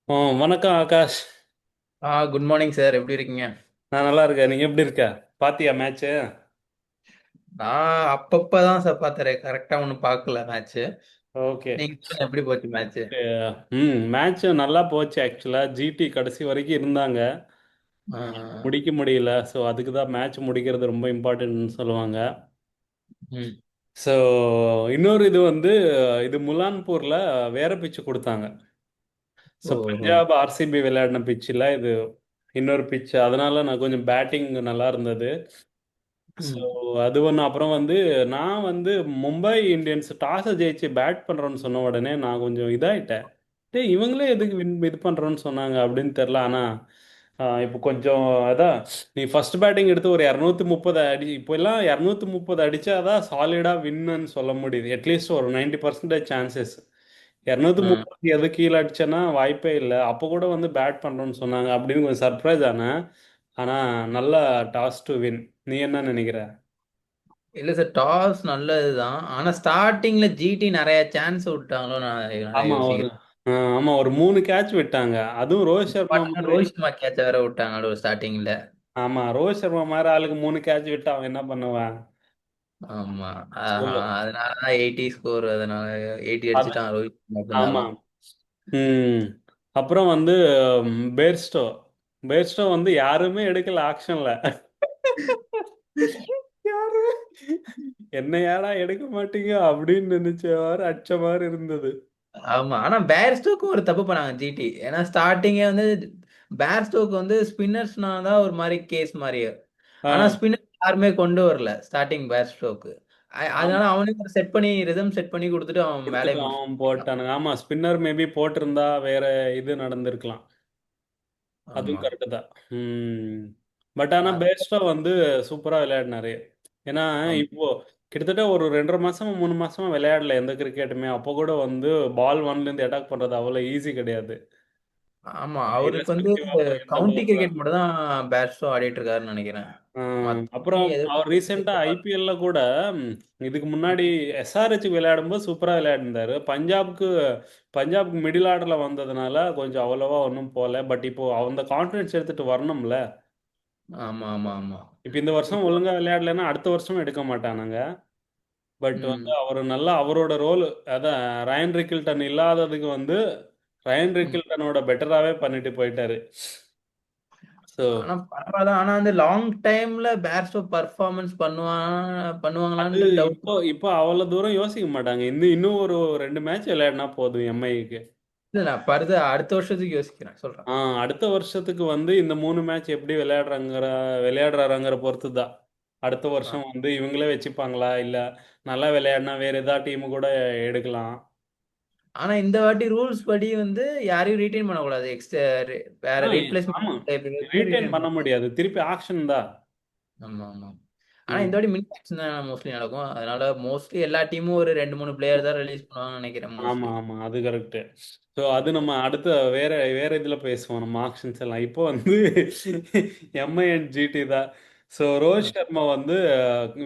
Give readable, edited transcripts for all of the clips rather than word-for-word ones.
வணக்கம் Akash. Good morning sir. எப்படி இருக்கீங்க? நான் நல்லா இருக்கேன். நீங்க எப்படி இருக்க? பாத்தியா மேட்ச்சு? நான் அப்பப்பதான் சார் பார்த்தேன். கரெக்டா ஒன்றும் பார்க்கல மேட்ச். ஓகே. நீங்க சொல்லுங்க, எப்படி போச்சு மேட்ச்? மேட்ச் நல்லா போச்சு. ஆக்சுவலா ஜிடி கடைசி வரைக்கும் இருந்தாங்க. முடிக்க முடியல. ஸோ அதுக்கு தான் மேட்ச் முடிக்கிறது ரொம்ப இம்பார்ட்டன்ட்னு சொல்லுவாங்க. ம். ஸோ இன்னொரு இது வந்து இது முலான்பூர்ல வேற பிச்சு கொடுத்தாங்க. ஸோ ஓஹோ. பஞ்சாப் ஆர்சிபி விளையாடின பிச்சில் இது இன்னொரு பிச். அதனால நான் கொஞ்சம் பேட்டிங் நல்லா இருந்தது. ஸோ ம். அது ஒன்று. அப்புறம் வந்து நான் வந்து மும்பை இந்தியன்ஸ் டாஸை ஜெயிச்சு பேட் பண்ணுறோன்னு சொன்ன உடனே நான் கொஞ்சம் இதாயிட்டேன். டேய் இவங்களே எதுக்கு இது பண்ணுறோன்னு சொன்னாங்க அப்படின்னு தெரில. ஆனால் இப்போ கொஞ்சம் அதான், நீ ஃபர்ஸ்ட் பேட்டிங் எடுத்து ஒரு 230 அடி, இப்போ எல்லாம் 230 அடிச்சாதான் சாலிடாக வின்னுன்னு சொல்ல முடியுது. அட்லீஸ்ட் ஒரு 90% சான்சஸ். ம். 230 எது கீழே அடிச்சேன்னா வாய்ப்பே இல்லை. அப்போ கூட வந்து பேட் பண்ணுறோன்னு சொன்னாங்க அப்படின்னு கொஞ்சம் சர்ப்ரைஸ் ஆனேன். ஆனால் நல்ல டாஸ் டு வின். நீ என்ன நினைக்கிற? இல்ல சார், டாஸ் நல்லதுதான். ஆனா ஸ்டார்டிங்ல ஜிடி நிறைய சான்ஸ் விட்டாங்களோ நான் நிறைய ஆமா ஒரு யோசிக்கிறேன். ஆமா ஒரு 3 கேட்ச் விட்டாங்க. அதுவும் ரோஹித் சர்மா மாதிரி. ரோஹித் சர்மா கேட்ச வேற விட்டாங்க ஸ்டார்டிங்ல. ஆமா, ரோஹித் சர்மா மாதிரி ஆளுக்கு 3 கேட்ச் விட்டா அவன் என்ன பண்ணுவான்? ஆமா. சொல்லு. அதனாலதான் 80 ஸ்கோர். அதனால 80 அது அடிச்சுட்டான் ரோஹித் சர்மா ஆமா. இருந்தாலும். ம் அப்புறம் வந்து பேர்ஸ்டோ பேர்ஸ்டோ வந்து யாருமே எடுக்கல ஆக்ஷன்ல. யாரு என்ன ஏடா எடுக்க மாட்டீங்க அப்படின்னு நினைச்சவாறு அடிச்ச மாதிரி இருந்தது. ஆமா. ஆனா பேர்ஸ்டோக்கும் ஒரு தப்பு பண்ணாங்க ஜிடி. ஏன்னா ஸ்டார்டிங்கே வந்து பேர்ஸ்டோக்கு வந்து ஸ்பின்னர்ஸ்னா தான் ஒரு மாதிரி கேஸ் மாதிரி. ஆனா ஆ, ஸ்பின்னர் யாருமே கொண்டு வரல ஸ்டார்டிங் பேர்ஸ்டோக்கு. ஆமா. அதனால அவனுக்கு செட் பண்ணி ரிதம் செட் பண்ணி கொடுத்துட்டு அவன் கொடுத்துட்டு வேலையை அவன் முடிச்சுட்டான். போட்டானுங்க. ஆமா, ஸ்பின்னர் மேபி போட்டிருந்தா வேற இது நடந்திருக்கலாம். அதுவும் ஆமா. கரெக்டு தான். பட் ஆனால் அது- பேஸ்டா வந்து சூப்பராக விளையாடினாரு. ஏன்னா ஆமா. இப்போ கிட்டத்தட்ட ஒரு 2.5 மாசமா 3 மாசமா விளையாடல எந்த கிரிக்கெட்டுமே. அப்போ கூட வந்து பால் ஒன்லேருந்து அட்டாக் பண்ணுறது அவ்வளோ ஈஸி கிடையாது. ஆமா. அவருக்கு வந்து இரஸ்பெக்டிவ் ஆஃப் எந்த கவுண்டி பவர். கிரிக்கெட் மட்டும் தான் பேர்ஸ்டோ ஆடிட்டு இருக்காருன்னு நினைக்கிறேன். மத்தபடி அப்புறம் அவர் ரீசெண்டா எதிர்த்து ஐபிஎல்ல கூட இதுக்கு முன்னாடி எஸ்ஆர்ஹெச் விளையாடும்போது சூப்பரா விளையாடிருந்தாரு. பஞ்சாப்க்கு மிடில் ஆர்டர்ல வந்ததுனால கொஞ்சம் அவ்வளவா ஒன்றும் போல. பட் இப்போ அந்த கான்ஃபிடன்ஸ் எடுத்துட்டு வரணும்ல. ஆமா, ஆமா, ஆமா. இப்போ இந்த வருஷம் இப்போ ஒழுங்கா விளையாடலைன்னா அடுத்த வருஷம் எடுக்க மாட்டானுங்க. பட் வந்து ம். அவர் நல்லா அவரோட ரோல், அதான் ரயன் ரிக்கில்டன் இல்லாததுக்கு வந்து ரயன் ம். ரிக்கில்டனோட பெட்டராகவே பண்ணிட்டு போயிட்டாரு. ஸோ ஆனா பரவாயில்ல. ஆனா வந்து லாங் டைம்ல பேர்ஸ்டோ பர்ஃபார்மன்ஸ் அது பண்ணுவாங்களான்ட்டு டவுட். இப்போ இப்போ அவ்வளோ தூரம் யோசிக்க மாட்டாங்க. இன்னும் ஒரு 2 மேட்ச் விளையாடினா போதும் எம்ஐக்கு. இல்ல, நான் அடுத்த வருஷத்துக்கு யோசிக்கிறேன். சொல்றேன். அடுத்த வருஷத்துக்கு வந்து இந்த 3 மேட்ச் எப்படி விளையாடுறாங்கிற பொறுத்து தான். அடுத்த ஆ. வருஷம் வந்து இவங்களே வச்சுப்பாங்களா, இல்லை நல்லா விளையாடினா வேற ஏதாவது டீமு கூட எடுக்கலாம். ஆனா இந்த வாட்டி ரூல்ஸ் படி வந்து யாரையும் ரீட்டைன் பண்ணக்கூடாது. வேற ஆ ஆமா, ரீப்ளேஸ்மெண்ட் ரீட்டைன் ரீட்டைன் பண்ண பண்ணக்கூடாது. முடியாது. திருப்பி ஆக்ஷன் தான். ஆமா, ஆமா. ஆனா இந்த ம். வாட்டி மினி ஆக்ஷன் தான் மோஸ்ட்லி நடக்கும். அதனால மோஸ்ட்லி எல்லா டீமும் ஒரு 2, 3 பிளேயர் தான் ரிலீஸ் பண்ணுவாங்கன்னு நினைக்கிறேன் ஆமா மோஸ்ட்லி. ஆமா, அது கரெக்ட். ஸோ அது நம்ம அடுத்த வேற வேற இதுல பேசுவோம். நம்ம ஆக்ஷன்ஸ் எல்லாம் இப்போ வந்து எம்ஐ அண்ட் ஜிடி தான். ஸோ ரோஹித் சர்மா வந்து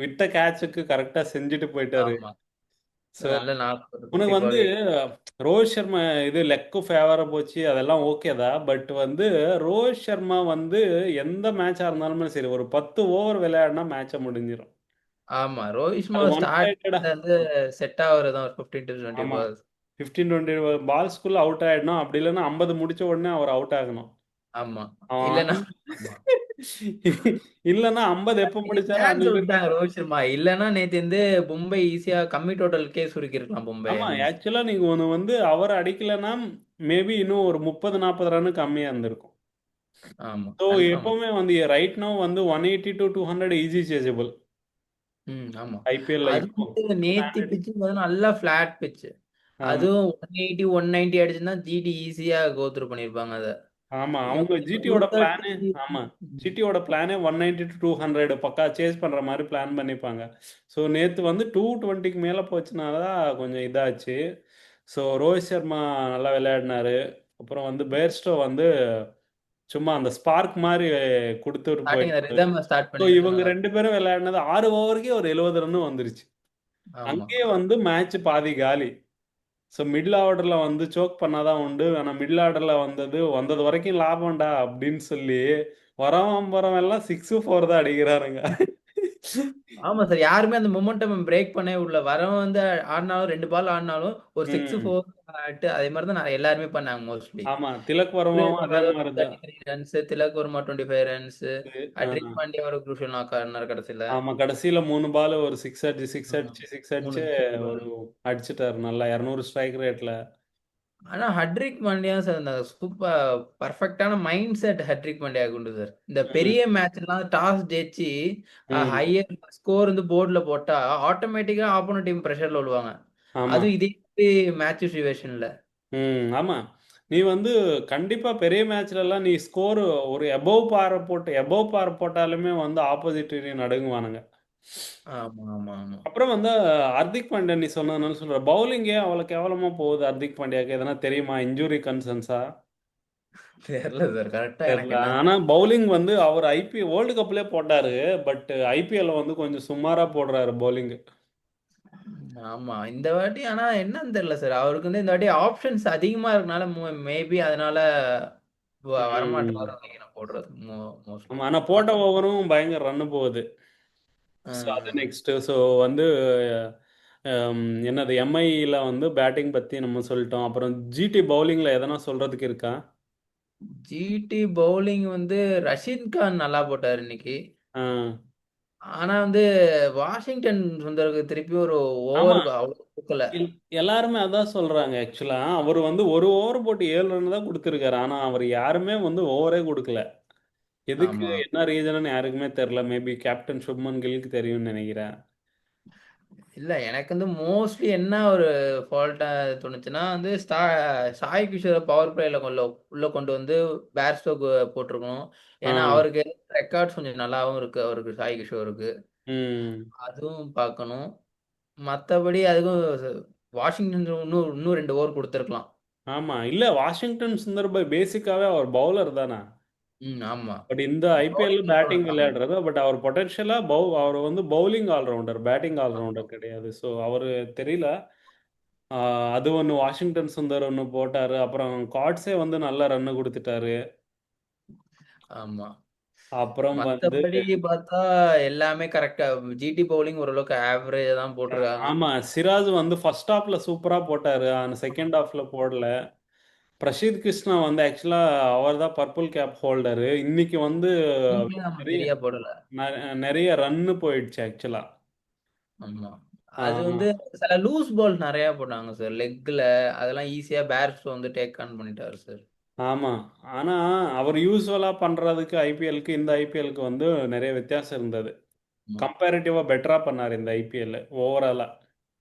விட்ட கேட்சுக்கு கரெக்டா செஞ்சுட்டு போயிட்டாரு. ஆமா. ஸோ நல்ல நாக் ஒரு உனக்கு வந்து 55. ரோஹித் சர்மா இது லெக்கு ஃபேவரா போச்சு, அதெல்லாம் ஓகே தான். பட் வந்து ரோஹித் சர்மா வந்து எந்த மேட்சா இருந்தாலுமே சரி, ஒரு 10 ஓவர் விளையாடினா மேட்சை முடிஞ்சிடும். ஆமா. ரோஹித் அது சர்மா ஒன் சைடடா. ஸ்டார்டிங்ல இருந்து செட் ஆகுறதுதான் ஒரு 15 to 20 ஆமா, பால்ஸ். 15-20 பால்ஸ்குள்ள அவுட் ஆயிடணும். அப்படி இல்லைன்னா 50 முடிச்ச உடனே அவர் அவுட் ஆகணும். ஆமா. அவன் இல்லன்னா ஆமா. இல்லைன்னா 50 எப்போ முடிச்சாலும் சான்ஸ் அன்னைக்கு. விட்டாங்க ரோஹித் சர்மா. இல்லன்னா நேத்து வந்து மும்பை ஈஸியா கம்மி டோட்டலுக்கே சுருக்கிருக்கலாம் மும்பை ஆமா, இந்தியன்ஸ். ஆக்சுவலா நீங்க ஒன்று வந்து அவர் அடிக்கலைன்னா மேபி இன்னும் ஒரு 30-40 ரன் கம்மியா இருந்திருக்கும். ஆமா. So confirm. எப்பவுமே வந்து ரைட் நோ வந்து 180 to 200 ஈஸி சேசபிள் ஆமா. ஐபிஎல்ல அது இப்போ. வந்து நேத்தி பிட்ச் நல்லா ஃபிளாட் பிட்ச். ஆமா அதுவும் 180, 190 அடிச்சிருந்தா ஜிடி ஈஸியா கோ த்ரூ பண்ணிருப்பாங்க அத. ஆமா, அவங்க இவங்க ஜிடியோட பிளானே. 230. ஆமா, ஜிடியோட பிளானே 190 to 200 பக்கா சேஸ் பண்ற மாதிரி பிளான் பண்ணிப்பாங்க. ஸோ நேத்து வந்து 220க்கு மேல போச்சுனால தான் கொஞ்சம் இதாச்சு. ஸோ ரோஹித் சர்மா நல்லா விளையாடினாரு. அப்புறம் வந்து பேர்ஸ்டோ வந்து சும்மா அந்த ஸ்பார்க் மாதிரி கொடுத்துட்டு ஸ்டார்டிங் போயிட்டாரு. ரிதம் ஸ்டார்ட் ஸோ பண்ணிட்டு இவங்க நல்லா. 2 பேரும் விளையாடினது 6 ஓவருக்கே ஒரு 70 ரன் வந்துருச்சு. ஆமா. அங்கேயே வந்து மேட்ச் பாதி காலி. ஸோ மிடில் ஆர்டரில் வந்து சோக் பண்ணாதான் உண்டு. ஆனால் மிடில் ஆர்டரில் வந்தது வரைக்கும் லாபம்டா அப்படின்னு சொல்லி வரவன் போறவன் எல்லாம் 6-4 தான் அடிக்கிறாருங்க. ஆமா சார். யாருமே அந்த மொமெண்டம் பிரேக் பண்ணவே விடல. வரவன் வந்து ஆடுனாலும் 2 பால் ஆடுனாலும் ஒரு 6, ம். 4 ஆட்டு அதே மாரி தான் எல்லாருமே பண்ணாங்க மோஸ்ட்லி. ஆமா, திலக் வர்மாவும் அதே சூரியகுமார் ஒரு மாதிரி தான். 33 ரன்ஸ், திலக் வர்மா 25 ரன்ஸ், ஆ, ஹர்திக் பாண்டியா ஒரு குரூஷியல் நாக் ஆடுனாரு கடைசில. ஆமா, கடைசியில 3 பால் ஒரு சிக்ஸ் அடிச்சு சிக்ஸ் ஆ. அடிச்சு சிக்ஸ் 3 அடிச்சு சிக்ஸ் ஒரு அடிச்சிட்டாரு நல்லா 200 ஸ்ட்ரைக் ரேட்ல. ஆனா ஹட்ரிக் பாண்டியா சார் இந்த சூப்பர் பர்ஃபெக்ட்டான மைண்ட் செட் ஹட்ரிக் பாண்டியாவுக்கு உண்டு சார். இந்த ம். பெரிய மேட்ச்லாம் டாஸ் ஜெயிச்சு ம். ஹையர் ஸ்கோர் வந்து போர்டுல போட்டா ஆட்டோமேட்டிக்கா ஆப்போனன்ட் டீம் பிரஷர்ல விழுவாங்க. ஆமா. அதுவும் இதே மேட்ச் சிச்சுவேஷன்ல. ஆமா. நீ கண்டிப்பா பெரிய மேட்ச்ல எல்லாம் நீ ஸ்கோர் ஒரு எபோவ் பார் போட்டாலுமே ஆப்போசிட் டீம் நடுங்குவானுங்க. ஆமா, ஆமா, ஆமா. அப்புறம் ஹர்திக் பாண்டியா நீ சொன்னதுனால சொல்ற பவுலிங்கே அவ்வளவு கேவலமா போகுது ஹர்திக் பாண்டியாக்கு எதனா தெரியுமா? இன்ஜுரி கன்சர்ன்ஸா? தெரியல சார். கரெக்ட்டா தெரியல. எனக்கு என்னன்னு ஆனா பவுலிங் அவர் வேர்ல்டு கப்லயே போட்டாரு. பட் ஐபிஎல் கொஞ்சம் சுமாரா போடுறாரு பவுலிங். ஆமா. இந்த வாட்டி ஆனா என்னன்னு தெரியல சார். அவருக்கு வந்து இந்த வாட்டி ஆப்ஷன்ஸ் அதிகமா இருக்கனால மேபி அதனால ம். வரமாட்டாருன்னு நினைக்கிறேன் போடுறதுக்கு மோஸ்ட்லி. ஆமா. ஆனா போட்ட ஓவரும் பயங்கர ரன் போகுது. ஆ. ஸோ அது நெக்ஸ்ட். ஸோ வந்து என்னது எம்ஐல பேட்டிங் பத்தி நம்ம சொல்லிட்டோம். அப்புறம் ஜிடி பவுலிங்ல எதனா சொல்றதுக்கு இருக்கா? ஜிடி பவுலிங் வந்து ரஷீத் கான் நல்லா போட்டாரு இன்னைக்கு. ஆ. ஆனா வந்து வாஷிங்டன் சுந்தருக்கு திருப்பி ஒரு ஆமா. ஓவர் அவ்வளவு குடுக்கல. எல்லாருமே அதான் சொல்றாங்க ஆக்சுவலா. அவர் ஒரு ஓவர் போட்டு 7 ரன் தான் கொடுத்துருக்காரு. ஆனா அவர் யாருமே ஓவரே கொடுக்கல. எதுக்கு ஆமா. என்ன ரீசன் யாருக்குமே தெரியல. மேபி கேப்டன் சுப்மன் கில்க்கு தெரியும்னு நினைக்கிறேன். இல்ல எனக்கு வந்து மோஸ்ட்லி என்ன ஒரு ஃபால்ட்டா தோணுச்சுன்னா வந்து சாய் கிஷோர பவர் பிளேல உள்ள கொண்டு வந்து பேர்ஸ்டோக் போட்டிருக்கணும். ஆ. ஏன்னா அவருக்கு ரெக்கார்ட்ஸ் கொஞ்சம் நல்லாவும் இருக்கு அவருக்கு சாய் கிஷோருக்கு. ம். அதுவும் பார்க்கணும். மத்தபடி அதுக்கும் வாஷிங்டன் இன்னும் இன்னும் 2 ஓவர் குடுத்துருக்கலாம். ஆமா. இல்ல வாஷிங்டன் சுந்தர் பேசிக்காவே அவர் பவுலர் தானே. ம். ஆமா. பட் இந்த ஐபிஎல் பவுலிங் பேட்டிங் பவுலர் தான். விளையாடுறது. பட் அவர் பொட்டன்ஷியலா அவர் பவுலிங் ஆல்ரவுண்டர், பேட்டிங் ஆல்ரவுண்டர் கிடையாது. ஸோ அவரு தெரியல. அது ஒன்று வாஷிங்டன் சுந்தர் ஒன்று போட்டாரு. அப்புறம் காட்ஸே நல்ல ரன்னு கொடுத்துட்டாரு. ஆமா. அப்புறம் மத்தபடி பார்த்தா எல்லாமே கரெக்ட்டா ஜிடி பவுலிங் ஓரளவுக்கு ஆவரேஜா தான் போட்டுருக்காங்க. ஆமா, சிராஜ் ஃபர்ஸ்ட் ஹாஃப்ல சூப்பரா போட்டாரு. ஆனா செகண்ட் ஹாஃப்ல போடல. பிரசித் கிருஷ்ணா ஆக்சுவலா அவர் தான் பர்பிள் கேப் ஹோல்டரு. இன்னைக்கு நீங்களே நம்ம நிறைய சரியா போடல. நிறைய ரன்னு போயிடுச்சு ஆக்சுவலா. ஆமா. அது ஆமா. வந்து சில லூஸ் பால் நெறைய போட்டாங்க சார். லெக்ல அதெல்லாம் ஈஸியா பேர்ஸ்டோ வந்து டேக் ஆன் பண்ணிட்டாரு சார். ஆமா. ஆனா அவர் யூசுவலா பண்றதுக்கு ஐபிஎல்க்கு இந்த ஐபிஎல்க்கு நிறைய வித்தியாசம் இருந்தது. ஆமா. கம்பேரிட்டிவா பெட்டரா பண்ணாரு இந்த ஐபிஎல் ஓவராலா.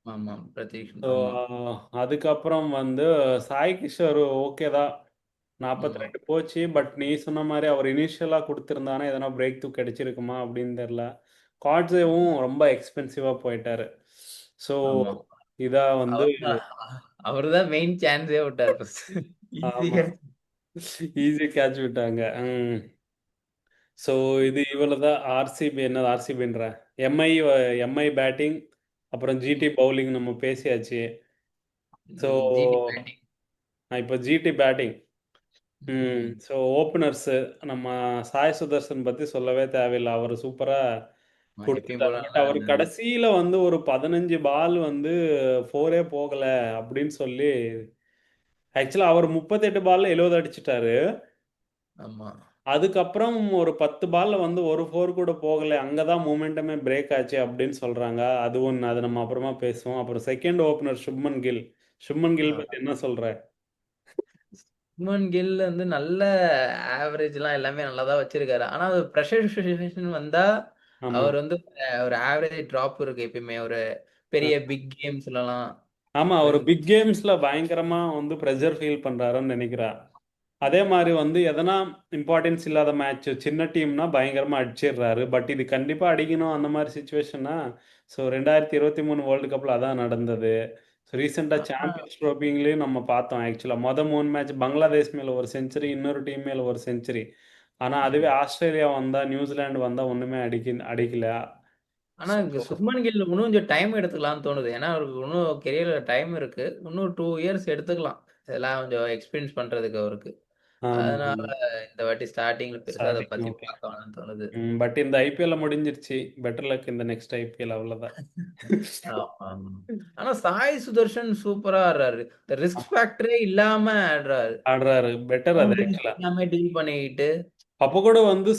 ஆமா. பிரதீஷ் ஸோ ஆமா. அதுக்கப்புறம் சாய் கிஷோர் ஓகே தான். ஆமா. 42 போச்சு. பட் நீ சொன்ன மாதிரி அவர் இனிஷியலா கொடுத்திருந்தானே எதனா பிரேக் த்ரூ கிடைச்சிருக்குமா அப்படின்னு தெரியல. காட்ஸேவும் ரொம்ப எக்ஸ்பென்சிவா போயிட்டாரு. ஸோ ஆமா. இதா அவர்தான் அவர்தான் மெயின் சான்ஸே விட்டாரு ஃபர்ஸ்ட். ஆமா, ஈஸியா ஈஸி கேட்ச் விட்டாங்க. ஸோ இது இவ்வளவுதான். ஆர்சிபி என்னது ஆர்சிபின்ற எம்ஐ எம்ஐ பேட்டிங், அப்புறம் ஜிடி பவுலிங் நம்ம பேசியாச்சு. So GT batting. இப்போ ஜிடி பேட்டிங். ம். ஸோ ஓப்பனர்ஸ் நம்ம சாய் சுதர்சன் பத்தி சொல்லவே தேவையில்லை. அவர் சூப்பரா எப்பயும் கொடுத்துட்டாரு. போல பட் நல்லா அவர் இருந்தது. கடைசியில ஒரு 15 பால் ஃபோரே போகல அப்படின்னு சொல்லி ஆக்சுவலா அவர் 38 பால்ல 70 அடிச்சிட்டாரு. ஆமா. அதுக்கப்புறம் ஒரு 10 பால்ல ஒரு ஃபோர் கூட போகல. அங்கதான் மூமெண்டமே பிரேக் ஆச்சு அப்படின்னு சொல்றாங்க. அது ஒன்று, அது நம்ம அப்புறமா பேசுவோம். அப்புறம் செகண்ட் ஓப்பனர் சுப்மன் கில். சுப்மன் கில் பத்தி என்ன சொல்ற? சுமன் கில் வந்து நல்ல ஆவரேஜ்லாம் எல்லாமே நல்லா தான் வச்சிருக்காரு. ஆனா அது பிரஷர் சிச்சுவேஷன் வந்தா ஆமா. அவர் வந்து ஒரு ஆவரேஜ் ட்ராப் இருக்கு எப்பயுமே. ஒரு பெரிய பிக் கேம்ஸ்லலாம். ஆமா, ஒரு பிக் கேம்ஸ்ல பயங்கரமா ப்ரெஷர் ஃபீல் பண்றாருன்னு நினைக்கிறேன். அதே மாதிரி எதனா இம்பார்ட்டன்ஸ் இல்லாத மேட்ச் சின்ன டீம்னா பயங்கரமா அடிச்சிடுறாரு. பட் இது கண்டிப்பா அடிக்கணும் அந்த மாதிரி சுச்சுவேஷன்னா. ஸோ 2023 வேர்ல்டு கப்ல அதான் நடந்தது. ஸோ ரீசெண்டாக ஆனா சாம்பியன்ஸ் ட்ரோஃபிங்லேயும் நம்ம பார்த்தோம். ஆக்சுவலாக மொதல் 3 மேட்ச் பங்களாதேஷ் மேல ஒரு செஞ்சுரி, இன்னொரு டீம் மேல ஒரு செஞ்சுரி. ஆனால் அதுவே ஆமா, ஆஸ்திரேலியா வந்தா, நியூசிலாந்து வந்தா ஒண்ணுமே அடிக்கல. ஆனா சுக்மன் கில் இன்னும் கொஞ்சம் டைம் எடுத்துக்கலாம்னு தோணுது. ஏன்னா அவருக்கு இன்னும் கெரியர்ல டைம் இருக்கு. இன்னும் 2 இயர்ஸ் எடுத்துக்கலாம். இதெல்லாம் கொஞ்சம் எக்ஸ்பீரியன்ஸ் பண்றதுக்கு அவருக்கு. ஆமா. அதனால இந்த வாட்டி ஸ்டார்ட்டிங்ல பெருசா அத ஸ்டார்டிங் பத்தி ஓகே. பார்க்க வேணாம்னு தோணுது. பட் இந்த ஐபிஎல்ல முடிஞ்சிருச்சு. பெட்டர் லக் இந்த நெக்ஸ்ட் ஐபிஎல் அவ்வளவுதான். ஆமா. ஆனா சாய் சுதர்ஷன் சூப்பரா ஆடுறாரு. இந்த ரிஸ்க் ஃபேக்டரே இல்லாம ஆடுறாரு. ஆடுறாரு பெட்டர் அது பவுண்டரிஸ் ஆக்சுவலா. எல்லாமே டீல் பண்ணிக்கிட்டு. அப்போ கூட வந்து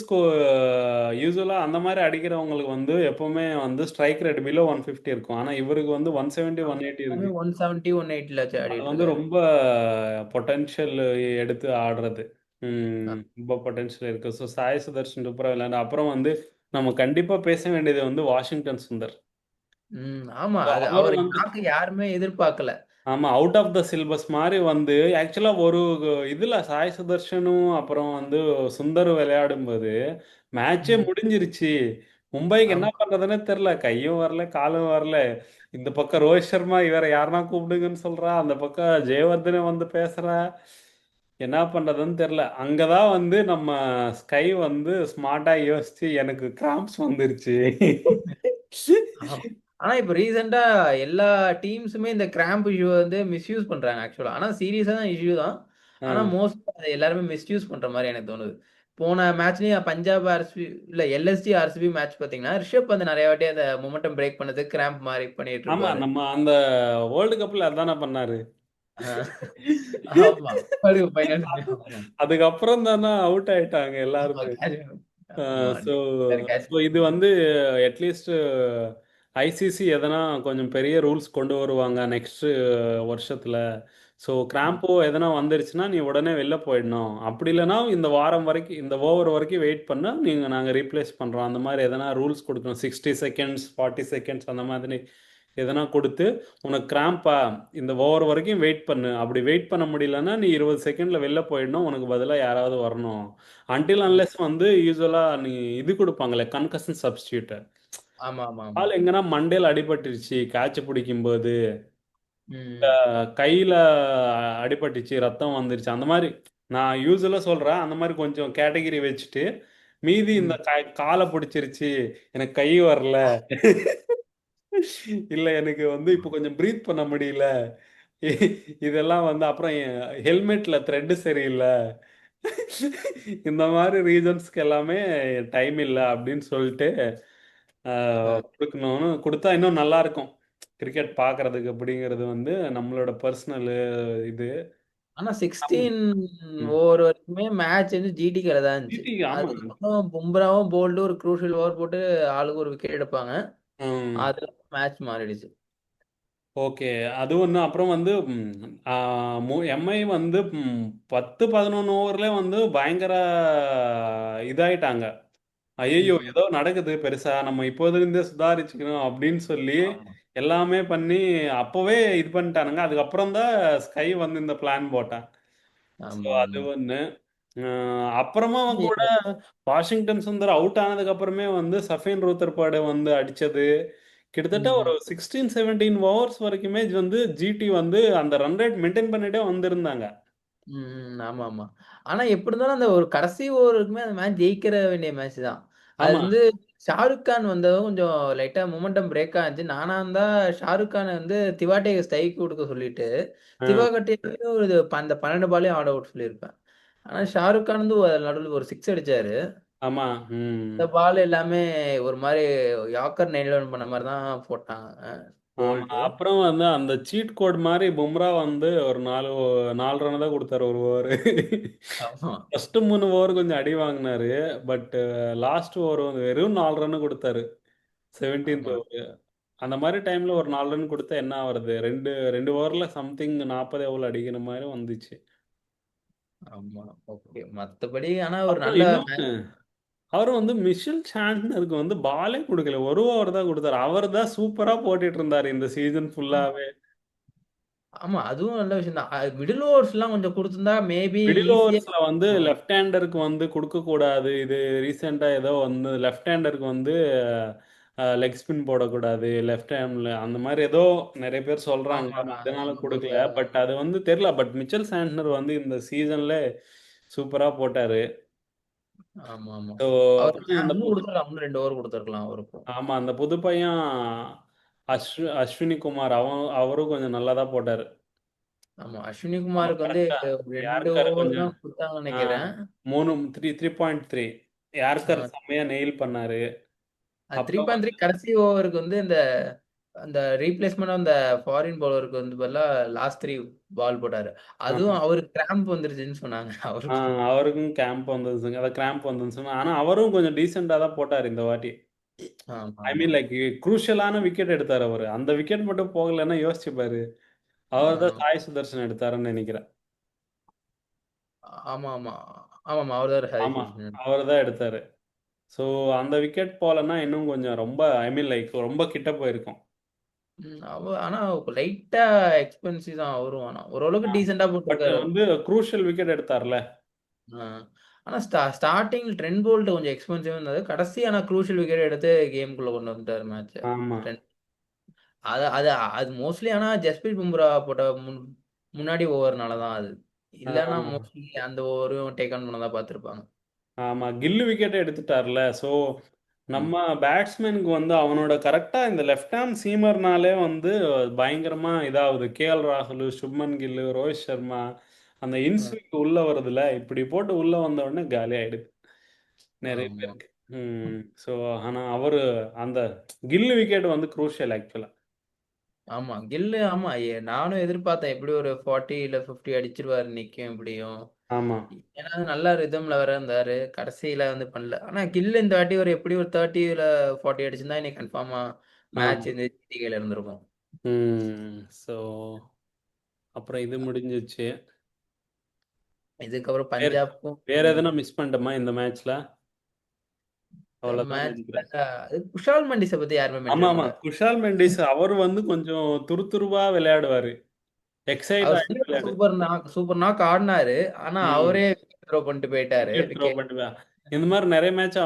யூஸ்வலா அந்த மாதிரி அடிக்கிறவங்களுக்கு வந்து எப்பவுமே வந்து ஸ்ட்ரைக் ரேட் பிலோ 150 இருக்கும். ஆனா இவருக்கு வந்து 170 180 எல்லாமே இருக்கு. 170, 180ல வச்சு அது ஆடிட்டு வந்து இருக்காரு. ரொம்ப பொட்டன்ஷியல் எடுத்து ஆடுறது. அ ரொம்ப பொட்டன்ஷியல் இருக்கு. ஸோ சாய் சுதர்ஷன் சூப்பரா விளையாண்டு அப்புறம் வந்து நம்ம கண்டிப்பா பேச வேண்டியது வந்து வாஷிங்டன் சுந்தர். ஆமா. அது அவர் அவரு வந்து நாக்கு யாருமே எதிர்பார்க்கல. ஆமா அவுட் ஆஃப் த சிலபஸ் மாதிரி வந்து ஆக்சுவலா ஒரு இதுல சாய் சுதர்ஷனும் அப்புறம் வந்து சுந்தர் விளையாடும்போது மேட்சே ம். முடிஞ்சிருச்சு. மும்பைக்கு என்ன ஆமா. பண்றதுன்னே தெரியல. கையும் வரல காலும் வரல. இந்த பக்கம் ரோஹித் சர்மா இவரை யாருன்னா கூப்பிடுங்கன்னு சொல்றா, அந்த பக்கம் ஜெயவர்தனே வந்து பேசுறா. என்ன பண்றதுன்னு தெரியல. அங்கதான் வந்து நம்ம ஸ்கை வந்து ஸ்மார்ட்டா யோசிச்சு எனக்கு கிராம்ப்ஸ் வந்துருச்சு. ஆமா. ஆனா இப்ப ரீசென்ட்டா எல்லா டீம்ஸுமே இந்த கிராம்ப் இஷ்யூவ வந்து மிஸ்யூஸ் பண்றாங்க ஆக்சுவலா. ஆனா சீரியஸான இஷ்யூ தான். ஆனா ஆ. மோஸ்ட்டா அத எல்லாருமே மிஸ்யூஸ் பண்ற மாரி எனக்கு தோணுது. போன மேட்ச்லயும் பஞ்சாப் ஆர்சிபி இல்ல எல்எஸ்ஜி ஆர்சிபி மேட்ச் பார்த்தீங்கன்னா, ரிஷப் வந்து நெறைய வாட்டி அந்த மொமெண்டம் பிரேக் பண்ணதுக்கு கிராம்ப் மாரி பண்ணிட்டு ஆமா இருப்பாரு. நம்ம அந்த வேர்ல்டு கப்ல அதானே பண்ணாரு. ஆ ஆமா. ஃபைனல் ஆமா. அதுக்கப்புறம் தானே அவுட் ஆயிட்டாங்க ஆமா. எல்லாருமே. ஆமா. ஸோ கேட்ச் ஸோ இது வந்து அட்லீஸ்ட் ஐசிசி எதனா கொஞ்சம் பெரிய ரூல்ஸ் கொண்டு வருவாங்க நெக்ஸ்ட் வருஷத்துல. ஸோ கிராம்போ எதனா வந்துருச்சுன்னா நீ உடனே வெளில போயிடணும். அப்படி இல்லைன்னா இந்த வாரம் வரைக்கும் இந்த ஓவர் வரைக்கும் வெயிட் பண்ண நாங்கள் ரீப்ளேஸ் பண்ணுறோம். அந்த மாதிரி எதனா ரூல்ஸ் கொடுக்கணும். 60 செகண்ட்ஸ் 40 செகண்ட்ஸ் அந்த மாதிரி எதனா கொடுத்து உனக்கு கிராம்பா இந்த ஓவர் வரைக்கும் வெயிட் பண்ணு. அப்படி வெயிட் பண்ண முடியலன்னா நீ 20 செகண்ட்ல வெளில போயிடணும். உனக்கு பதிலாக யாராவது வரணும். அன்டில் அன்லெஸ் வந்து யூஸ்வலா நீ இது கொடுப்பாங்களே கன்கஷன் சப்ஸ்டியூட். ஆமாமாமா. ஆள் எங்கன்னா மண்டையில் அடிபட்டுருச்சு கேட்ச் பிடிக்கும்போது, ம். கையில அடிபட்டுச்சு ரத்தம் வந்துருச்சு அந்த மாதிரி நான் யூஸ்வலா சொல்றேன். அந்த மாதிரி கொஞ்சம் கேட்டகிரி வச்சுட்டு மீதி இந்த ம். காலை பிடிச்சிருச்சு எனக்கு கை வரல இல்ல எனக்கு வந்து இப்போ கொஞ்சம் ப்ரீத் பண்ண முடியல. இதெல்லாம் வந்து அப்புறம் ஹெல்மெட்ல த்ரெட் சரியில்லை. இந்த மாதிரி ரீசன்ஸ்க்கு எல்லாமே டைம் இல்லை அப்படின்னு சொல்லிட்டு அ. கொடுக்கணும்னு கொடுத்தா இன்னும் நல்லா இருக்கும். கிரிக்கெட் பார்க்கறதுக்கு அப்படிங்கிறது வந்து நம்மளோட பர்சனல் இது. ஆனா ஆமா. 16 ம். ஓவர் வரைக்குமே மேட்ச் வந்து ஜிடி கையில தான் இருந்துச்சு. ஜிடி ஆமா. அதுக்கப்புறம் பும்ராவும், போல்டும் ஒரு குரூஷியல் ஓவர் போட்டு ஆளுக்கு ஒரு விக்கெட் எடுப்பாங்க. ம். அதுல மேட்ச் மாறிடுச்சு. ஓகே. அது ஒன்று. அப்புறம் வந்து எம்ஐ வந்து 10 11 ஓவர்ல வந்து பயங்கர இதாயிட்டாங்க. ஐயோ ம். ஏதோ நடக்குது பெருசா நம்ம இப்போதிருந்தே சுதாரிச்சுக்கணும் அப்படின்னு சொல்லி ஆமா. எல்லாமே பண்ணி அப்போவே இது பண்ணிட்டானுங்க. அதுக்கப்புறம் தான் ஸ்கை வந்து இந்த பிளான் போட்டான். ஸோ அது ஆமாமா. ஒன்று. அப்புறமா கூட வாஷிங்டன் சுந்தர் அவுட் ஆனதுக்கு அப்புறமே வந்து சஃபேன் ரூத்தர்பாடு வந்து அடிச்சது கிட்டத்தட்ட ஒரு ம். 16 17 ஓவர்ஸ் வரைக்குமே இது வந்து ஜிடி வந்து அந்த ரன் ரேட் மெயின்டைன் பண்ணிட்டே வந்திருந்தாங்க. ஆமாமா. ஆனா எப்படி இருந்தாலும் அந்த ஒரு கடைசி ஓவருக்குமே அந்த மேட்ச் ஜெயிக்கிற வேண்டிய மேட்ச் தான். அது ஆமா. வந்து ஷாருக் கான் வந்ததும் கொஞ்சம் லைட்டா மொமெண்டம் பிரேக் ஆச்சு. நானா இருந்தா ஷாருக் கான வந்து திவாட்டேக்கு ஸ்ட்ரைக் குடுக்க சொல்லிட்டு, ஆ, திவாகட்டியும் ஒரு அந்த 12 பால்லயும் ஆல் அவுட் சொல்லியிருப்பேன். ஆனா ஷாருக் கான் வந்து நடுவுல ஒரு 6 அடிச்சாரு. ஆமா. ம். இந்த பால் எல்லாமே ஒரு மாரி யாக்கர் நெயில் ரன் பண்ண மாரி தான் போட்டாங்க. ஆமா. போல்ட்டு. அப்புறம் வந்து அந்த சீட் கோட் மாதிரி பும்ரா வந்து ஒரு 4 ரன் தான் கொடுத்தாரு ஒரு ஓவர். ஆமா, ஃபர்ஸ்ட் 3 ஓவர் கொஞ்சம் அடி வாங்கினாரு. பட் லாஸ்ட் ஓவர் வந்து வெறும் 4 ரன் கொடுத்தாரு. 17th ஆமா, ஓவர். அந்த மாதிரி டைம்ல ஒரு 4 ரன் கொடுத்தா என்ன ஆகுறது? ரெண்டு ரெண்டு ஓவர்ல சம்திங் 40 எவ்வளோ அடிக்கிற மாதிரி வந்துச்சு. ஆமா. ஓகே. மத்தபடி ஆனா ஒரு அப்புறம் நல்ல இன்னொன்னு அவர் வந்து மிஷில் சாண்ட்னருக்கு வந்து பாலே கொடுக்கல. ஒரு ஓவர் தான் கொடுத்தாரு. அவர் தான் சூப்பரா போட்டுட்டு இருந்தாரு இந்த சீசன் ஃபுல்லாவே. ஆமா. அதுவும் நல்ல விஷயம் தான். மிடில் ஓவர்ஸ்லாம் கொஞ்சம் குடுத்திருந்தா மேபி மிடில் ஈஸியா ஓவர்ஸ்ல வந்து லெஃப்ட் ஹேண்டருக்கு வந்து கொடுக்க கூடாது. இது ரீசெண்டா ஏதோ வந்து லெஃப்ட் ஹேண்டருக்கு வந்து லெக் ஸ்பின் போடக்கூடாது. லெஃப்ட் ஹேண்ட்ல அந்த மாதிரி ஏதோ நிறைய பேர் சொல்றாங்க. ஆமாமா. அதனால ஒரு கொடுக்கல. பட் அது வந்து தெரியல. பட் மிச்சல் சாண்ட்னர் வந்து இந்த சீசன்ல சூப்பரா போட்டாரு. ஆமா, ஆமா. ஸோ அவர் அந்த இன்னும் புது குடுத்துருக்கலாம். இன்னும் 2 ஓவர் குடுத்துருக்கலாம் அவருக்கும். ஆமா அந்த புது பையன் அஸ்வினி குமார் அவரும் கொஞ்சம் நல்லா தான் போட்டாரு. ஆமா. அஸ்வினி ஆமா குமாருக்கு வந்து கரெக்டா. 2 யாருக்காரு ஓவர் கொஞ்சம் தான் குடுத்தாங்கன்னு ஆ, நெனைக்கிறேன். 3.3 யாருக்கார் ஆ செம்மையா நெயில் பண்ணாரு. அது அப்புறம் 3.3 வந்து கடைசி ஓவருக்கு வந்து இந்த அந்த ரீப்ளேஸ்மெண்ட் அந்த ஃபாரின் பவுலருக்கு வந்து பதிலா லாஸ்ட் 3 பால் போட்டாரு. அதுவும் ஆ, அவருக்கு கிராம்ப் வந்துருச்சுன்னு சொன்னாங்க ஆ, அவருக்கும். அவருக்கும் கேம்ப் வந்துருச்சுங்க. அதான் கிராம்ப் வந்துருச்சுங்க. ஆனா அவரும் கொஞ்சம் டீசெண்டா தான் போட்டாரு இந்த வாட்டி. ஆமா, ஐ ஆமா. மீன் லைக் குரூஷியலான விக்கெட் எடுத்தாரு அவரு. அந்த விக்கெட் மட்டும் போகலைன்னா யோசிச்சு பாரு. அவர் தான் ஆ சாய் சுதர்ஷன் எடுத்தாருன்னு நினைக்கிறேன். ஆமாமா. ஆமாமா. அவரு தான் ஹரி ஆமா. கிருஷ்ணன். அவர் தான் எடுத்தாரு. ஸோ அந்த விக்கெட் போலன்னா இன்னும் கொஞ்சம் ரொம்ப ஐ மீன் லைக் ரொம்ப கிட்ட போயிருக்கும். ஆனா லைட்டா எக்ஸ்பென்சிவ் தான் அவரும். ஆனா ஓரளவுக்கு டீசென்ட்டா பட் போட்டிருக்காரு. வந்து குரூஷியல் விக்கெட் எடுத்தார்ல. ஆ. ஆனா ஸ்டார்ட்டிங் ட்ரெண்ட் போல்ட் கொஞ்சம் எக்ஸ்பென்சிவா இருந்தது. கடைசி ஆனா குரூஷியல் விக்கெட் எடுத்து கேம்க்குள்ள கொண்டு வந்துட்டாரு மேட்ச. ஆமா. ட்ரெண்ட் அது அது அது மோஸ்ட்லி ஆனா ஜஸ்பிரீத் பும்ரா போட்ட முன்னாடி ஓவர்னால தான் அது. ஆ, இல்லன்னா மோஸ்ட்லி அந்த ஓவரும் டேக் ஆன் பண்ணதா பார்த்திருப்பாங்க. ஆமா. கில்லு விக்கெட் எடுத்துட்டார்ல. ஸோ ம். நம்ம பேட்ஸ்மேனுக்கு வந்து அவனோட கரெக்டா இந்த லெஃப்ட் ஹேண்ட் சீமர்னாலே வந்து பயங்கரமா இதாகுது. கேஎல் ராகுல், சுப்மன் கில்லு, ரோஹித் சர்மா அந்த ம். இன்ஸ்விங் உள்ள வருதுல. இப்படி போட்டு உள்ள வந்த உடனே காலி ஆயிடுது நிறைய ஆமா. பேருக்கு. ஸோ ஆனா அவரு அந்த கில்லு விக்கெட் வந்து குரூஷியல் ஆக்சுவலா. ஆமா. கில்லு ஆமா. நானும் எதிர்பார்த்தேன். எப்படியும் ஒரு 40 இல்ல 50 அடிச்சிருவாரு நிக்கும் எப்படியும். ஆமா. ஏன்னா நல்ல ரிதம்ல வேற இருந்தாரு. கடைசியில வந்து பண்ணல. ஆனா கில் இந்த வாட்டி ஒரு எப்படியும் ஒரு 30 இல்ல 40 அடிச்சிருந்தா இன்னைக்கு கன்ஃபார்மா ஆமா. மேட்ச் வந்து ஜிடி கையில இருந்திருக்கும். ஸோ அப்புறம் இது முடிஞ்சிச்சு. இதுக்கப்புறம் வேற பஞ்சாப்க்கும் வேற எதனா மிஸ் பண்ணிட்டோமா இந்த மேட்ச்ல? இந்த அவ்வளவுதான் மேட்ச்ல நினைக்கிறேன். குஷால் மண்டிஸ பத்தி யாருமே ஆமா மென்ஷன் ஆமா பண்ணல. குஷால் மெண்டிஸ் அவர் வந்து கொஞ்சம் துருதுருவா விளையாடுவாரு. எக்ஸைட் அவர் ஆயிட்டு விளையாடு. சூப்பர் நாக் ஆடுனாரு. ஆனா ம் அவரே த்ரோ பண்ணிட்டு போயிட்டாரு விக்கெட் த்ரோ விக்கெட். பண்ணுவேன். இந்த மாதிரி நிறைய மேட்ச்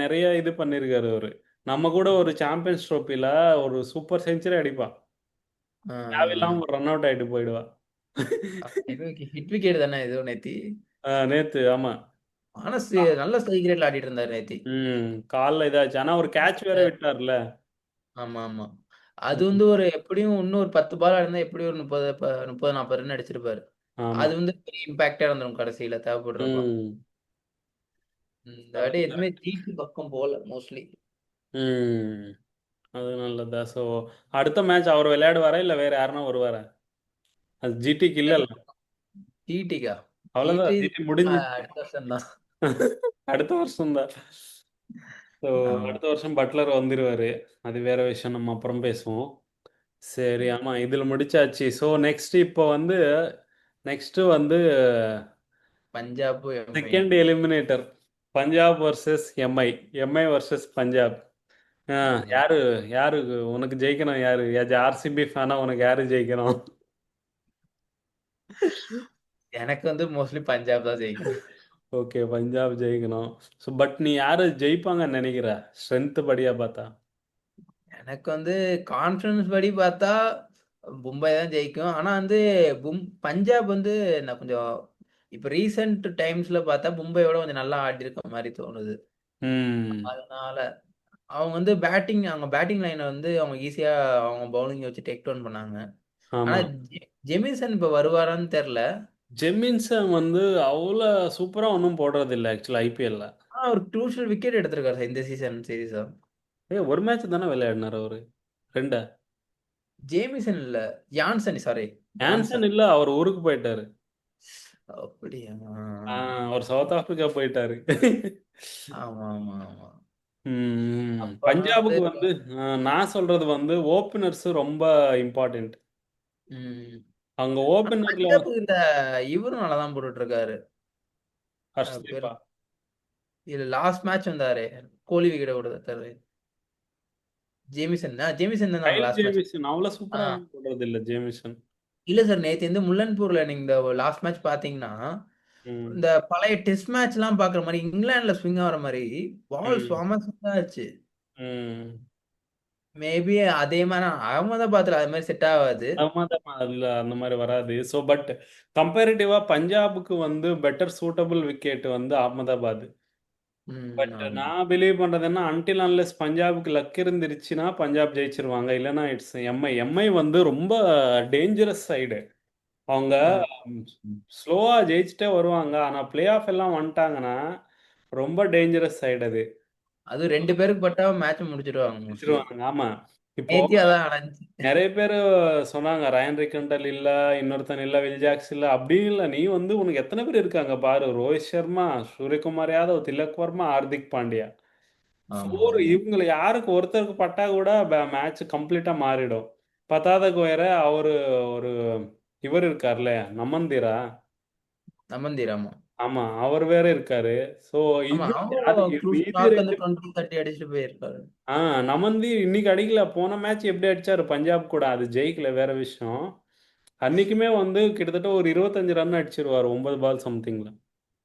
நிறைய இது பண்ணிருக்காரு அவரு. நம்ம கூட ஒரு சாம்பியன்ஸ் ட்ரோபில ஒரு சூப்பர் செஞ்சுரி அடிப்பான். தேவையில்லாம ஒரு ரன் அவுட் ஆயிட்டு போயிடுவான். ஹிட் விக்கெட் தானே ஏதோ நேத்தி. நேத்து ஆமா. ஆனா நல்ல ஸ்ட்ரைக் ரேட்ல ஆடிட்டு இருந்தாரு நேத்தி. கால்ல இதாச்சு. ஆனா ஒரு கேட்ச் வேற விட்டார்ல. ஆமா, ஆமா. அது வந்து ம், ஒரு எப்படியும் இன்னும் ஒரு 10 பால் ஆடிருந்தா எப்படியும் ஒரு 30, 40 ரன் அடிச்சிருப்பாரு. ஆமா. அது வந்து பெரிய இம்பாக்ட்டா இருந்திரும் கடைசியில தேவைப்படுறப்ப. ம் இந்த வாட்டி அதுவும் எதுவுமே correct. ஜிடி பக்கம் போல மோஸ்ட்லி. ம் அது நல்லதா. ஸோ அடுத்த மேட்ச் அவர் விளையாடுவாரா இல்ல வேற யாருன்னா வருவாரா? அது ஜிடிக்கு இல்லல்ல. ஜிடிக்கா? அவ்வளவுதான் ஜிடி ஜிடி முடிஞ்சிச்சு. அடுத்த வருஷம் தான். அடுத்த வருஷம் தான். ஸோ ஆமா. அடுத்த வருஷம் பட்லர் வந்துருவாரு. அது வேற விஷயம், நம்ம அப்புறம் பேசுவோம். சரி ஆமா இதுல முடிச்சாச்சு. ஸோ நெக்ஸ்ட் இப்போ வந்து நெக்ஸ்ட் வந்து Punjab, MI. Second eliminator Punjab versus MI. MI versus Punjab. ஆ, ம். யாரு யாரு உனக்கு ஜெயிக்கணும்? யாரு ஆர்சிபி ஃபேனா உனக்கு யாரு ஜெயிக்கணும்? எனக்கு வந்து மோஸ்ட்லி பஞ்சாப் தான் ஜெயிக்கணும். ஓகே பஞ்சாப் ஜெயிக்கணும். ஸோ பட் நீ யாரு ஜெயிப்பாங்கன்னு நினைக்கிற? ஸ்ட்ரென்த் படியா பார்த்தா? எனக்கு வந்து கான்ஃபிடன்ஸ் படி பார்த்தா மும்பை தான் ஜெயிக்கும். ஆனா வந்து பஞ்சாப் வந்து நான் கொஞ்சம் இப்ப ரீசென்ட் டைம்ஸ்ல பார்த்தா மும்பையோட கொஞ்சம் நல்லா ஆடியிருக்க மாரி தோணுது. ம் அதனால அவங்க வந்து அவங்க பேட்டிங் லைன வந்து அவங்க ஈஸியா அவங்க பவுலிங்க வச்சு டேக் டவுன் பண்ணாங்க. ஆனா ஆமா. ஜெமிசன் இப்ப வருவாரான்னு தெரியல. ஜெமின்சன் வந்து அவ்வளோ சூப்பரா ஒன்றும் போடுறது இல்லை ஆக்சுவலா ஐபிஎல்ல. ஆனா ஒரு க்ரூஷியல் விக்கெட் எடுத்திருக்காரு இந்த சீசன் சீரிஸா. ஒரு மேட்ச் தானே விளையாடினார் அவரு. ரெண்டா? ஜேமிசன் இல்ல. Johnson sorry. Anson Johnson. இல்ல, அவர் ஊருக்கு போயிட்டாரு. அப்படியா? அவர் சவுத் ஆப்பிரிக்கா போயிட்டாரு. ஆமா, ஆமா, ஆமா. அப்பனா வந்து பஞ்சாபுக்கு வந்து நான் சொல்றது வந்து ஓப்பனர்ஸ் ரொம்ப இம்பார்ட்டன்ட். ம். அங்க ஆனா ஓப்பனர்ல பஞ்சாப் இந்த இவரும் நல்லா தான் போட்டுட்டு இருக்காரு. பேரு ஹர்ஷ்தீப்பா, இல்ல லாஸ்ட் மேட்ச் வந்தாரே. கோலி விக்கெட் கொடுத்தாரு. ஜேமிசன் தான் கைல் லாஸ்ட் மேட்ச். ஜேமிசன் அவ்வளவு ஆ. சூப்பரா ஒன்றும் போடுறது இல்ல ஜேமிசன். இல்ல சார் நேத்து வந்து முல்லன்பூர்ல நீங்க இந்த லாஸ்ட் மேட்ச் பாத்தீங்கன்னா, ம், இந்த பழைய டெஸ்ட் மேட்ச்லாம் பாக்குற மாரி இங்கிலாந்துல ஸ்விங் ஆகுற மாரி பால் ம், செம ஸ்விங் ஆச்சு. ம். மேபி அதே மாரி அகமதாபாத்ல அது மாரி செட் ஆவாது. இல்ல அந்த மாதிரி வராது. ஸோ கம்பேரிட்டிவா பஞ்சாபுக்கு வந்து பெட்டர் சூட்டபிள் விக்கெட் வந்து அகமதாபாத். ம். பட் ஆமா. நான் பிலீவ் பண்றது என்ன, அன்டில் அன்லெஸ் பஞ்சாபுக்கு லக் இருந்துருச்சுன்னா பஞ்சாப் ஜெயிச்சிருவாங்க. இல்லைன்னா இட்ஸ் எம்ஐ. எம்ஐ வந்து ரொம்ப டேஞ்சரஸ் சைடு. அவங்க ஆமா. ஸ்லோவா ஜெயிச்சுட்டே வருவாங்க. ஆனா பிளே ஆஃப் எல்லாம் வந்துட்டாங்கன்னா ரொம்ப டேஞ்சரஸ் சைடு அது. அதுவும் 2 பேருக்கு பட்டா மேட்ச் முடிச்சிடுவாங்க மோஸ்ட்லி. ஜெயிச்சிருவாங்க. ஆமா. இப்போ நேத்தியும் அதான் நடந்துச்சு. நிறைய பேர் சொன்னாங்க ரயன் ரிக்கண்டல் இல்ல, இன்னொருத்தன் இல்ல, வில் ஜாக்ஸ் இல்ல. அப்படி இல்ல. நீ வந்து உனக்கு எத்தனை பேர் இருக்காங்க பாரு. ரோஹித் சர்மா, சூரியகுமார் யாதவ், திலக் வர்மா, ஹார்திக் பாண்டியா. ஆமா, ஃபோர் ஆமா. இவங்களை யாருக்கு ஒருத்தருக்கு பட்டா கூட மேட்ச் கம்ப்ளீட்டா மாறிடும். பத்தாவதுக்கு வேற அவரு ஒரு இவர் இருக்கார்ல, நமந்திரா. சம்மந்தி ராமா. ஆமா, அவர் வேற இருக்காரு. ஸோ ஆமா, இது அது அவரும் மீதி க்ரூஸ் ரெண்டு. வந்து 20, 30 அடிச்சுட்டு போயிருக்காரு. நமந்தி இன்னைக்கு அடிக்கல. போன மேட்ச் எப்படி அடிச்சாரு பஞ்சாப் கூட, அது ஜெயிக்கல வேற விஷயம். அன்னைக்குமே வந்து கிட்டத்தட்ட ஒரு 25 ரன் அடிச்சிருவாரு 9 பால் சம்திங்ல.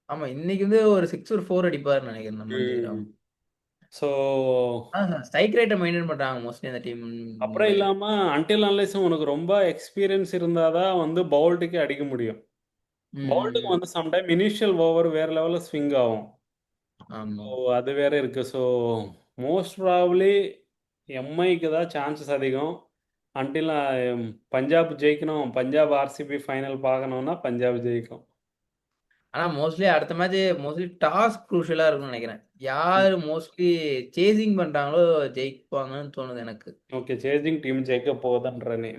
ஆமா, இன்னைக்கு வந்து ஒரு 6 ஒரு 4 அடிப்பாருன்னு நினைக்கிறேன் சம்மந்தி ம். ராமா. ஸோ ஸ்ட்ரைக் ரேட்டை மெயின்டைன் பண்றாங்க மோஸ்ட்லி அந்த டீம் அப்புறம் மும்பை. இல்லாம அன்டில் அன்லெஸ் உனக்கு ரொம்ப எக்ஸ்பீரியன்ஸ் இருந்தாதான் வந்து பவுல்டுக்கு அடிக்க முடியும். பவுல்டுக்கு ம். வந்து சம்டைம் இனிஷியல் ஓவர் வேற லெவலில் ஸ்விங் ஆகும். ஆமா. ஸோ அது வேற இருக்கு. ஸோ மோஸ்ட் ப்ராபப்ளி எம்ஐக்கு தான் சான்சஸ் அதிகம். அன்டில் பஞ்சாப் ஜெயிக்கணும், பஞ்சாப் ஆர்சிபி ஃபைனல் பார்க்கணும்னா பஞ்சாப் ஜெயிக்கும். ஆனா மோஸ்ட்லி அடுத்த மேட்ச் மோஸ்ட்லி டாஸ் குரூஷியலா இருக்கும்னு நினைக்கிறேன். யாரு மோஸ்ட்லி சேசிங் பண்றாங்களோ ஜெயிப்பாங்கன்னு தோணுது எனக்கு. ஓகே, சேசிங் டீம் ஜெயிக்க போகுதுன்றனே.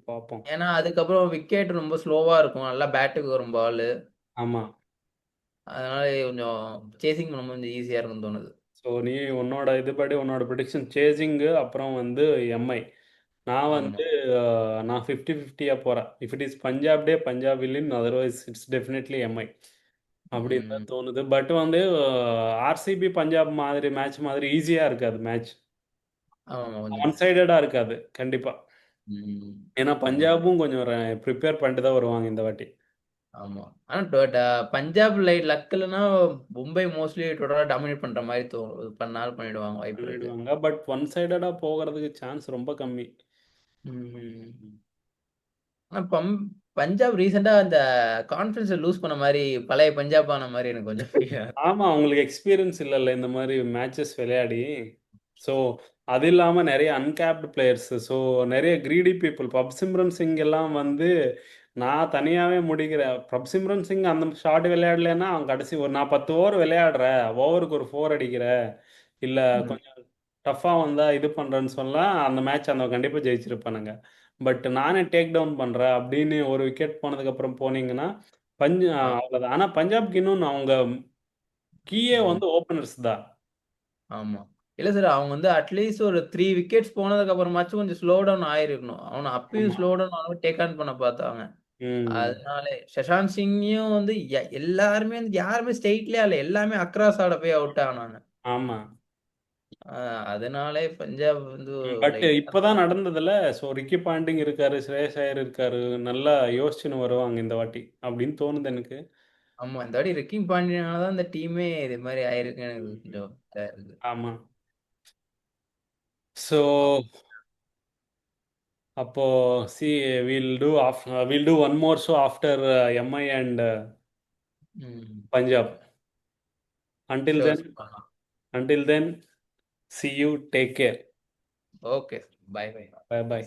பார்ப்போம். ஏன்னா அதுக்கப்புறம் விக்கெட் ரொம்ப ஸ்லோவா இருக்கும். நல்லா பேட்டுக்கு வரும் பால். ஆமா. அதனால கொஞ்சம் சேசிங் பண்ணும்போது கொஞ்சம் ஈஸியா இருக்கும்னு தோணுது. ஸோ நீ உன்னோட இதுபடி உன்னோட ப்ரிடிக்ஷன் சேசிங்கு, அப்புறம் வந்து எம்ஐ. நான் ஆமா. வந்து நான் 50-50யா போகிறேன். If it is Punjab day, Punjab will win. Otherwise it's definitely Mi அப்படின்னு ம். தான் தோணுது. பட் வந்து ஆர்சிபி பஞ்சாப் மாதிரி மேட்ச் மாதிரி ஈஸியாக இருக்காது மேட்ச். ஆமா கொஞ்சம். ஒன் சைடடாக இருக்காது கண்டிப்பாக. ம். ஏன்னா ஆமா. பஞ்சாபும் கொஞ்சம் ப்ரிப்பேர் பண்ணிட்டு தான் வருவாங்க இந்த வாட்டி. ஆமா. ஆனா பஞ்சாப் லக் இல்லன்னா மும்பை மோஸ்ட்லி டோட்டலா டாமினேட் பண்ற மாரி பண்ணாலும் பண்ணிடுவாங்க வாய்ப்பு இருக்கு. பண்ணிடுவாங்க. பட் ஒன் சைடடாக போகிறதுக்கு சான்ஸ் ரொம்ப கம்மி. ம். ஆனா பஞ்சாப் ரீசென்ட்டா அந்த கான்ஃபிடன்ஸ லூஸ் பண்ண மாரி பழைய பஞ்சாப் ஆன மாரி எனக்கு கொஞ்சம் ஃபீல் ஆகுது. ஆமா, அவங்களுக்கு எக்ஸ்பீரியன்ஸ் இல்லைல்ல இந்த மாதிரி மேட்சஸ் விளையாடி. ஸோ அது இல்லாமல் நிறைய அன்கேப்டு பிளேயர்ஸ். ஸோ நிறைய கிரீடி பீப்புள். சிம்ரன் சிங் எல்லாம் வந்து நான் தனியாகவே முடிக்கிறேன். சிம்ரன் சிங் அந்த ஷாட் விளையாடலைன்னா அவன் கடைசி ஒரு நான் 10 ஓவர் விளையாடுறேன், ஓவருக்கு ஒரு 4 அடிக்கிற, இல்லை ம். கொஞ்சம் டஃப்பாக வந்தால் இது பண்ணுறேன்னு சொல்லலாம், அந்த மேட்ச் அந்த கண்டிப்பாக ஜெயிச்சிருப்பானுங்க. பட் நானே டேக் டவுன் பண்ணுறேன் அப்படின்னு ஒரு விக்கெட் போனதுக்கப்புறம் போனீங்கன்னா ஆ. அவ்வளோதான். ஆனால் பஞ்சாப்க்கு இன்னும் அவங்க கீயே ம். வந்து ஓப்பனர்ஸ் தான். ஆமா. இல்ல சார், அவங்க வந்து அட்லீஸ்ட் ஒரு 3 விக்கெட்ஸ் போனதுக்கு அப்புறமாச்சும் கொஞ்சம் ஸ்லோ டவுன் ஆயிருக்கணும். அவன அப்பயும் ஆமா. ஸ்லோ டவுன் ஆனவங்க டேக் ஆன் பண்ண பார்த்தாங்க. ம். அதனாலே சஷாந்த் சிங்கையும் வந்து எல்லாருமே வந்து யாருமே ஸ்ட்ரெய்ட்லயே ஆடல. எல்லாமே அக்ராஸ் ஆட போய் அவுட் ஆனாங்க. ஆமா. அ அதனாலே பஞ்சாப் வந்து பட் லைட்டா. இப்பதான் நடந்ததுல. ஸோ ரிக்கி பாண்டிங் இருக்காரு, ஸ்ரேயஸ் ஐயர் இருக்காரு. நல்லா யோசிச்சுன்னு வருவாங்க இந்த வாட்டி அப்படின்னு தோணுது எனக்கு. ஆமா, இந்த வாட்டி ரிக்கிங் பாண்டியனால தான் இந்த டீமே இது மாரி ஆயிருக்குன்னு எனக்கு ம். கொஞ்சம் இதா இருக்கு. ஆமா. ஸோ அப்போ see will do one more show after MI and hmm. Punjab. Until sure. then, until then, see you. Take care. Okay. Bye bye. Bye bye.